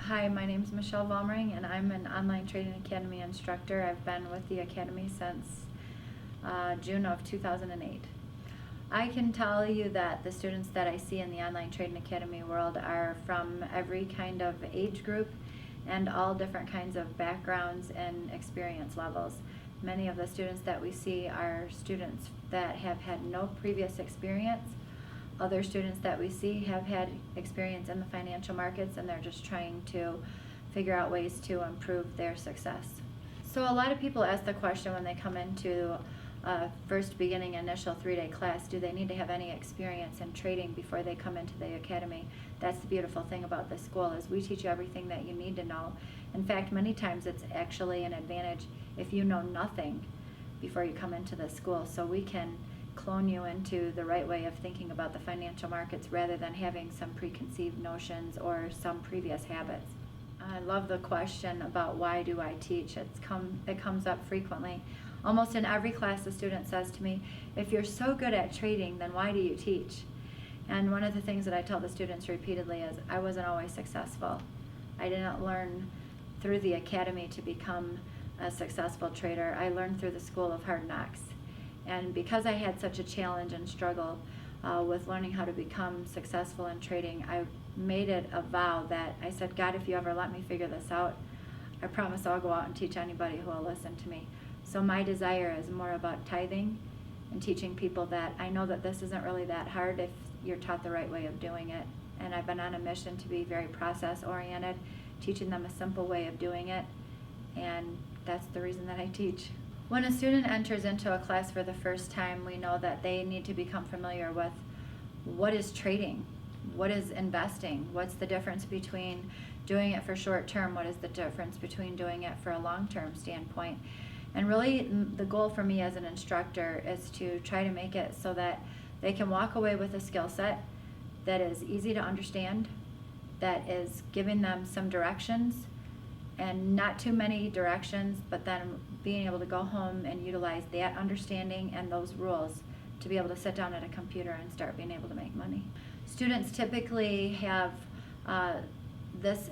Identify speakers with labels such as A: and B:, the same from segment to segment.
A: Hi, my name is Michelle Volmering, and I'm an online trading academy instructor. I've been with the academy since June of 2008. I can tell you that the students that I see in the online trading academy world are from every kind of age group and all different kinds of backgrounds and experience levels. Many of the students that we see are students that have had no previous experience. Other students that we see have had experience in the financial markets, and they're just trying to figure out ways to improve their success. So a lot of people ask the question when they come into a first beginning initial 3-day class, do they need to have any experience in trading before they come into the academy? That's the beautiful thing about this school, is we teach you everything that you need to know. In fact, many times it's actually an advantage if you know nothing before you come into the school, so we can clone you into the right way of thinking about the financial markets rather than having some preconceived notions or some previous habits. I love the question about why do I teach. It comes up frequently. Almost in every class the student says to me, if you're so good at trading, then why do you teach? And one of the things that I tell the students repeatedly is I wasn't always successful. I didn't learn through the academy to become a successful trader. I learned through the school of hard knocks. And because I had such a challenge and struggle with learning how to become successful in trading, I made it a vow that I said, God, if you ever let me figure this out, I promise I'll go out and teach anybody who will listen to me. So my desire is more about tithing and teaching people that I know that this isn't really that hard if you're taught the right way of doing it. And I've been on a mission to be very process-oriented, teaching them a simple way of doing it, and that's the reason that I teach. When a student enters into a class for the first time, we know that they need to become familiar with what is trading, what is investing, what's the difference between doing it for short term, what is the difference between doing it for a long-term standpoint. And really the goal for me as an instructor is to try to make it so that they can walk away with a skill set that is easy to understand, that is giving them some directions, and not too many directions, but then being able to go home and utilize that understanding and those rules to be able to sit down at a computer and start being able to make money. Students typically have this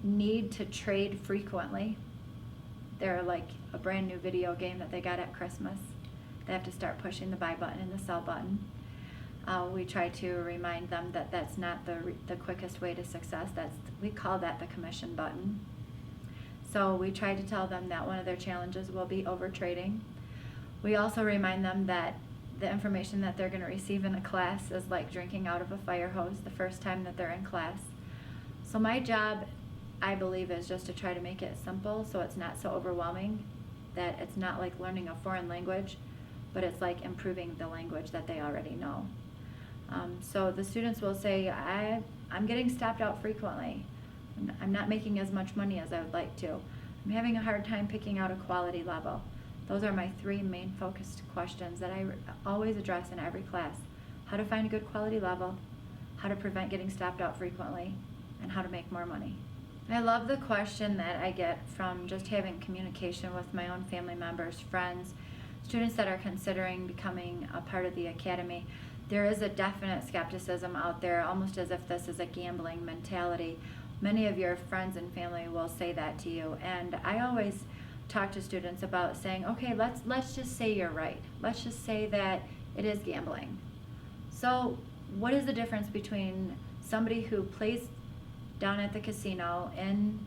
A: need to trade frequently. They're like a brand new video game that they got at Christmas. They have to start pushing the buy button and the sell button. We try to remind them that that's not the quickest way to success. We call that the commission button. So we try to tell them that one of their challenges will be overtrading. We also remind them that the information that they're going to receive in a class is like drinking out of a fire hose the first time that they're in class. So my job, I believe, is just to try to make it simple so it's not so overwhelming, that it's not like learning a foreign language, but it's like improving the language that they already know. So the students will say, I'm getting stopped out frequently. I'm not making as much money as I would like to. I'm having a hard time picking out a quality level. Those are my 3 main focused questions that I always address in every class. How to find a good quality level, how to prevent getting stopped out frequently, and how to make more money. I love the question that I get from just having communication with my own family members, friends, students that are considering becoming a part of the academy. There is a definite skepticism out there, almost as if this is a gambling mentality. Many of your friends and family will say that to you, and I always talk to students about saying, okay, let's just say you're right. Let's just say that it is gambling. So what is the difference between somebody who plays down at the casino in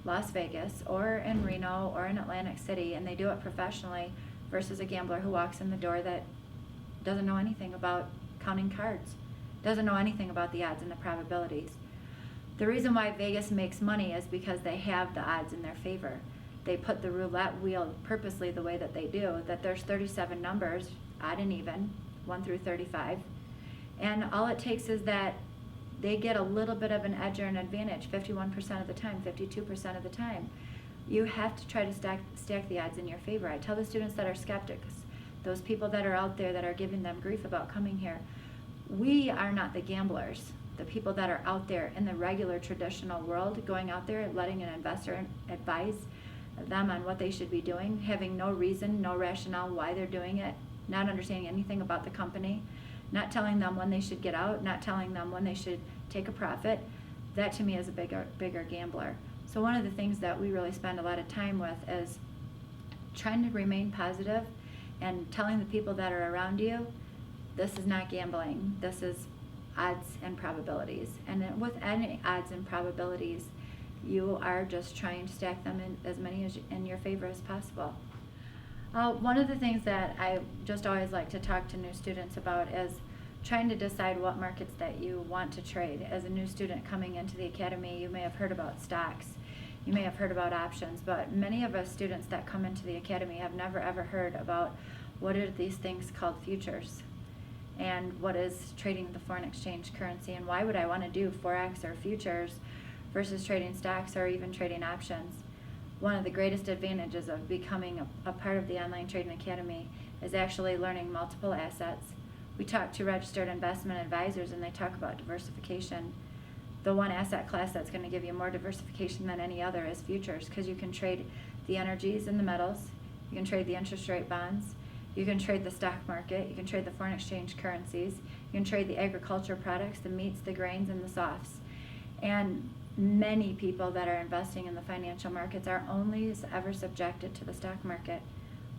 A: Las Vegas or in Reno or in Atlantic City and they do it professionally versus a gambler who walks in the door that doesn't know anything about counting cards, doesn't know anything about the odds and the probabilities? The reason why Vegas makes money is because they have the odds in their favor. They put the roulette wheel purposely the way that they do, that there's 37 numbers, odd and even, 1 through 35. And all it takes is that they get a little bit of an edge or an advantage, 51% of the time, 52% of the time. You have to try to stack the odds in your favor. I tell the students that are skeptics, those people that are out there that are giving them grief about coming here, we are not the gamblers. The people that are out there in the regular traditional world, going out there, letting an investor advise them on what they should be doing, having no reason, no rationale why they're doing it, not understanding anything about the company, not telling them when they should get out, not telling them when they should take a profit. that to me is a bigger gambler. So one of the things that we really spend a lot of time with is trying to remain positive and telling the people that are around you, this is not gambling, this is odds and probabilities. And then with any odds and probabilities, you are just trying to stack them in as many as in your favor as possible. One of the things that I just always like to talk to new students about is trying to decide what markets that you want to trade. As a new student coming into the academy, you may have heard about stocks, you may have heard about options, but many of us students that come into the academy have never ever heard about what are these things called futures, and what is trading the foreign exchange currency, and why would I want to do Forex or futures versus trading stocks or even trading options. One of the greatest advantages of becoming a part of the Online Trading Academy is actually learning multiple assets. We talk to registered investment advisors and they talk about diversification. The one asset class that's going to give you more diversification than any other is futures, because you can trade the energies and the metals, you can trade the interest rate bonds, you can trade the stock market, you can trade the foreign exchange currencies, you can trade the agriculture products, the meats, the grains, and the softs. And many people that are investing in the financial markets are only ever subjected to the stock market.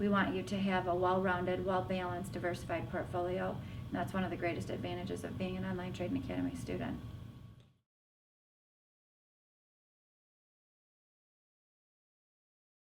A: We want you to have a well-rounded, well-balanced, diversified portfolio, and that's one of the greatest advantages of being an Online Trading Academy student.